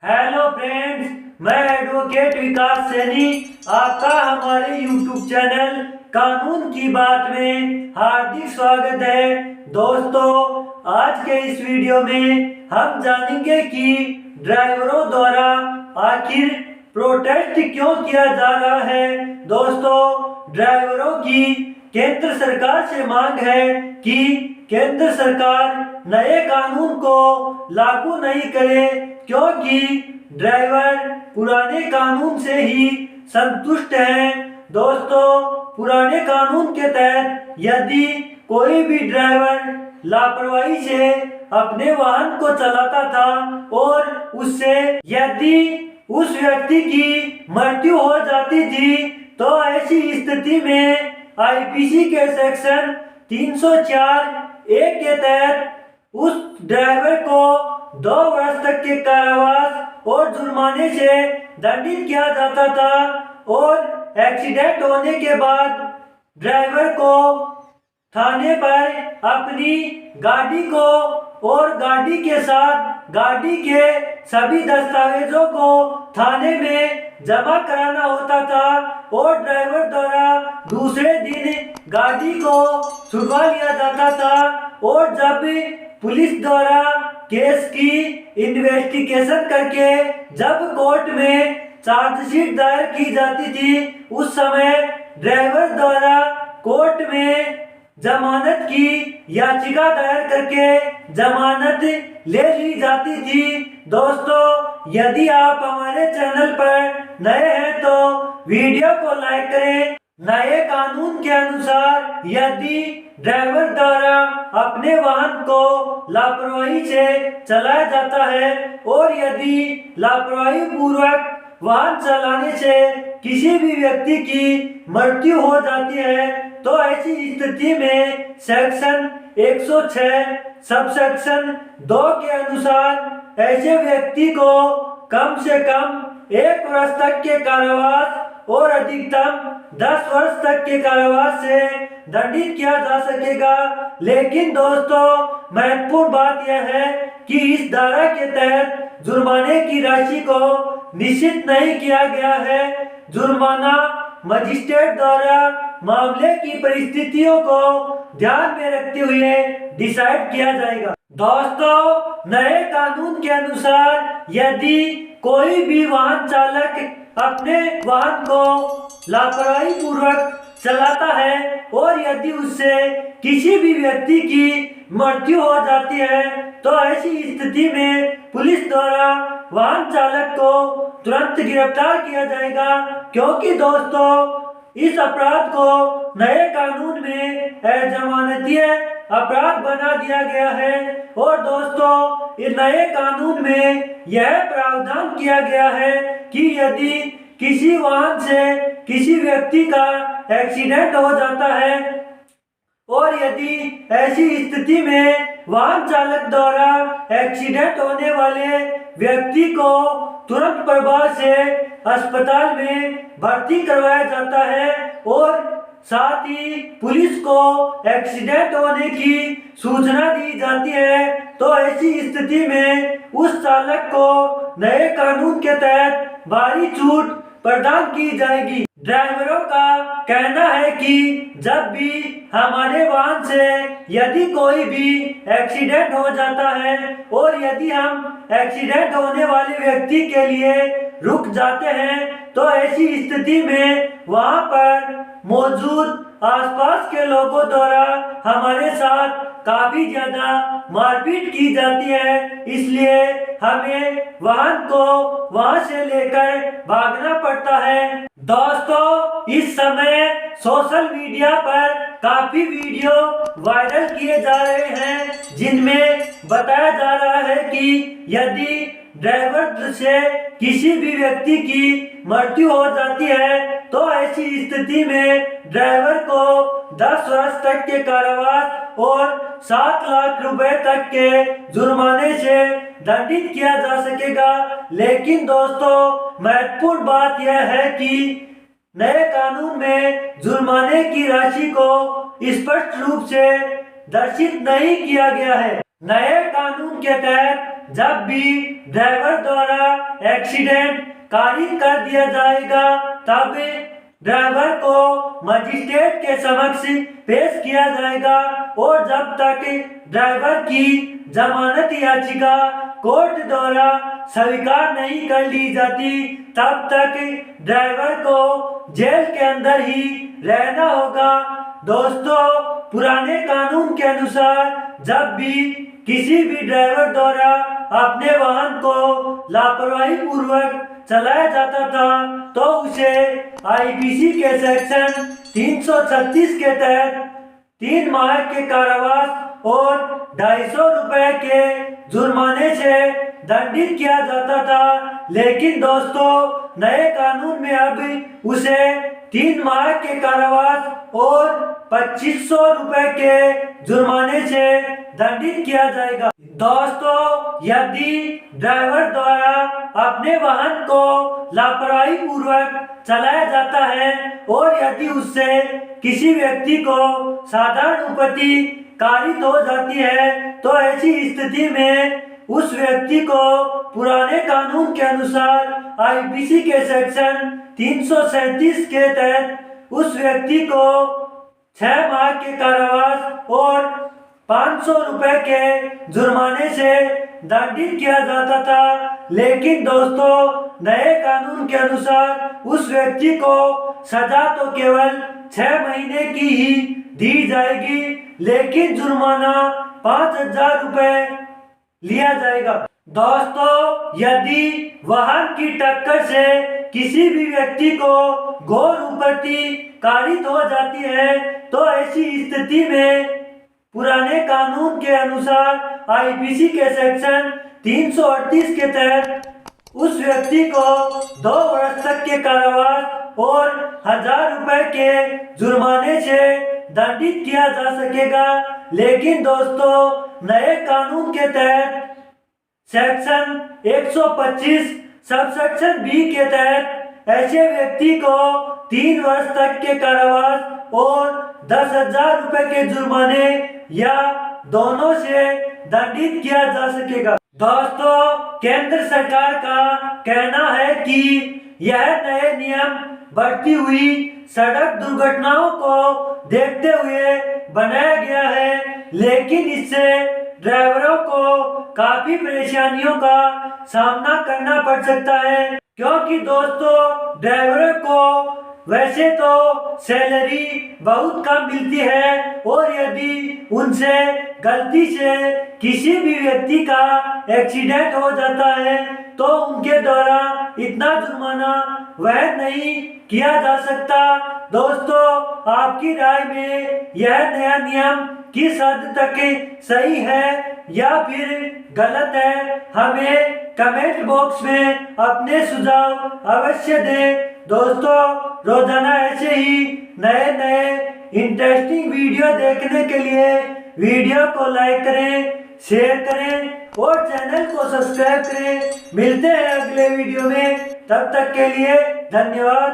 Hello friends, मैं advocate विकास सैनी आपका हमारे यूट्यूब चैनल कानून की बात में हार्दिक स्वागत है। दोस्तों, आज के इस वीडियो में हम जानेंगे कि ड्राइवरों द्वारा आखिर प्रोटेस्ट क्यों किया जा रहा है। दोस्तों, ड्राइवरों की केंद्र सरकार से मांग है कि केंद्र सरकार नए कानून को लागू नहीं करे, क्योंकि ड्राइवर पुराने कानून से ही संतुष्ट हैं। दोस्तों, पुराने कानून के तहत यदि कोई भी ड्राइवर लापरवाही से अपने वाहन को चलाता था और उससे यदि उस व्यक्ति की मृत्यु हो जाती थी, तो ऐसी स्थिति में आईपीसी के सेक्शन 304(a) के तहत उस ड्राइवर को 2 वर्ष तक के कारावास और जुर्माने से दंडित किया जाता था और एक्सीडेंट होने के बाद ड्राइवर को थाने पर अपनी गाड़ी को और गाड़ी के साथ गाड़ी के सभी दस्तावेजों को थाने में जमा कराना होता था और ड्राइवर द्वारा दूसरे दिन गाड़ी को छुड़वा लिया जाता था। और जब पुलिस द्वारा केस की इन्वेस्टिगेशन करके जब कोर्ट में चार्जशीट दायर की जाती थी, उस समय ड्राइवर द्वारा कोर्ट में जमानत की याचिका दायर करके जमानत ले ली जाती थी। दोस्तों, यदि आप हमारे चैनल पर नए हैं तो वीडियो को लाइक करें। नए कानून के अनुसार यदि ड्राइवर द्वारा अपने वाहन को लापरवाही से चलाया जाता है और यदि लापरवाही पूर्वक वाहन चलाने से किसी भी व्यक्ति की मृत्यु हो जाती है, तो ऐसी स्थिति में सेक्शन 106 सबसेक्शन 2 के अनुसार ऐसे व्यक्ति को कम से कम 1 वर्ष तक के कारावास और अधिकतम 10 वर्ष तक के कारावास से दंडित किया जा सकेगा। लेकिन दोस्तों, महत्वपूर्ण बात यह है कि इस धारा के तहत जुर्माने की राशि को निश्चित नहीं किया गया है। जुर्माना मजिस्ट्रेट द्वारा मामले की परिस्थितियों को ध्यान में रखते हुए डिसाइड किया जाएगा। दोस्तों, नए कानून के अनुसार यदि कोई भी वाहन चालक अपने वाहन को लापरवाही पूर्वक चलाता है और यदि उससे किसी भी व्यक्ति की मृत्यु हो जाती है, तो ऐसी स्थिति में पुलिस द्वारा वाहन चालक को तुरंत गिरफ्तार किया जाएगा, क्योंकि दोस्तों इस अपराध को नए कानून में अजमानतीय अपराध बना दिया गया है। और दोस्तों, इस नए कानून में यह प्रावधान किया गया है कि यदि किसी वाहन से किसी व्यक्ति का एक्सीडेंट हो जाता है और यदि ऐसी स्थिति में वाहन चालक द्वारा एक्सीडेंट होने वाले व्यक्ति को तुरंत प्रभाव से अस्पताल में भर्ती करवाया जाता है और साथ ही पुलिस को एक्सीडेंट होने की सूचना दी जाती है, तो ऐसी स्थिति में उस चालक को नए कानून के तहत भारी छूट प्रदान की जाएगी। ड्राइवरों का कहना है कि जब भी हमारे वाहन से यदि कोई भी एक्सीडेंट हो जाता है और यदि हम एक्सीडेंट होने वाले व्यक्ति के लिए रुक जाते हैं, तो ऐसी स्थिति में वहां पर मौजूद आसपास के लोगों द्वारा हमारे साथ काफी ज्यादा मारपीट की जाती है। इसलिए हमें वाहन को वहां से लेकर भागना पड़ता है। दोस्तों, इस समय सोशल मीडिया पर काफी वीडियो वायरल किए जा रहे हैं, जिनमें बताया जा रहा है कि यदि ड्राइवर से किसी भी व्यक्ति की मृत्यु हो जाती है, तो ऐसी स्थिति में ड्राइवर को 10 वर्ष तक के कारावास और 7 लाख रुपए तक के जुर्माने से दंडित किया जा सकेगा। लेकिन दोस्तों, महत्वपूर्ण बात यह है कि नए कानून में जुर्माने की राशि को स्पष्ट रूप से दर्शित नहीं किया गया है। नए कानून के तहत जब भी ड्राइवर द्वारा एक्सीडेंट कारित कर दिया जाएगा तब ड्राइवर को मजिस्ट्रेट के समक्ष पेश किया जाएगा और जब तक ड्राइवर की जमानत याचिका कोर्ट द्वारा स्वीकार नहीं कर ली जाती तब तक ड्राइवर को जेल के अंदर ही रहना होगा। दोस्तों, पुराने कानून के अनुसार जब भी किसी भी ड्राइवर द्वारा अपने वाहन को लापरवाही पूर्वक चलाया जाता था तो उसे आईपीसी के सेक्शन 336 के तहत 3 माह के कारावास और 250 रुपए के जुर्माने से दंडित किया जाता था। लेकिन दोस्तों, नए कानून में अब उसे 3 माह के कारावास और 2500 रुपए के जुर्माने से दंडित किया जाएगा। दोस्तों, यदि ड्राइवर द्वारा अपने वाहन को लापरवाही पूर्वक चलाया जाता है और यदि उससे किसी व्यक्ति को साधारण उपति कारित हो जाती है तो ऐसी स्थिति में उस व्यक्ति को पुराने कानून के अनुसार आईपीसी के सेक्शन 337 के तहत उस व्यक्ति को 6 माह के कारावास और 500 रुपए के जुर्माने से दंडित किया जाता था। लेकिन दोस्तों, नए कानून के अनुसार उस व्यक्ति को सजा तो केवल 6 महीने की ही दी जाएगी, लेकिन जुर्माना 5000 रुपए लिया जाएगा। दोस्तों, यदि वाहन की टक्कर से किसी भी व्यक्ति को घोर उपति कारित हो जाती है तो ऐसी स्थिति में पुराने कानून के अनुसार आईपीसी के सेक्शन 338 के तहत उस व्यक्ति को 2 वर्ष तक के कारावास और 1000 रुपए के जुर्माने से दंडित किया जा सकेगा। लेकिन दोस्तों, नए कानून के तहत सेक्शन 125 सबसेक्शन बी के तहत ऐसे व्यक्ति को 3 वर्ष तक के कारावास और 10,000 रुपए के जुर्माने या दोनों से दंडित किया जा सकेगा। दोस्तों, केंद्र सरकार का कहना है कि यह नए नियम बढ़ती हुई सड़क दुर्घटनाओं को देखते हुए बनाया गया है, लेकिन इससे ड्राइवरों को काफी परेशानियों का सामना करना पड़ सकता है, क्योंकि दोस्तों, ड्राइवरों को वैसे तो सैलरी बहुत कम मिलती है और यदि उनसे गलती से किसी भी व्यक्ति का एक्सीडेंट हो जाता है तो उनके द्वारा इतना जुर्माना वहन नहीं किया जा सकता। दोस्तों, आपकी राय में यह नया नियम किस हद तक सही है या फिर गलत है, हमें कमेंट बॉक्स में अपने सुझाव अवश्य दें। दोस्तों, रोजाना ऐसे ही नए नए इंटरेस्टिंग वीडियो देखने के लिए वीडियो को लाइक करें, शेयर करें और चैनल को सब्सक्राइब करें। मिलते हैं अगले वीडियो में, तब तक के लिए धन्यवाद।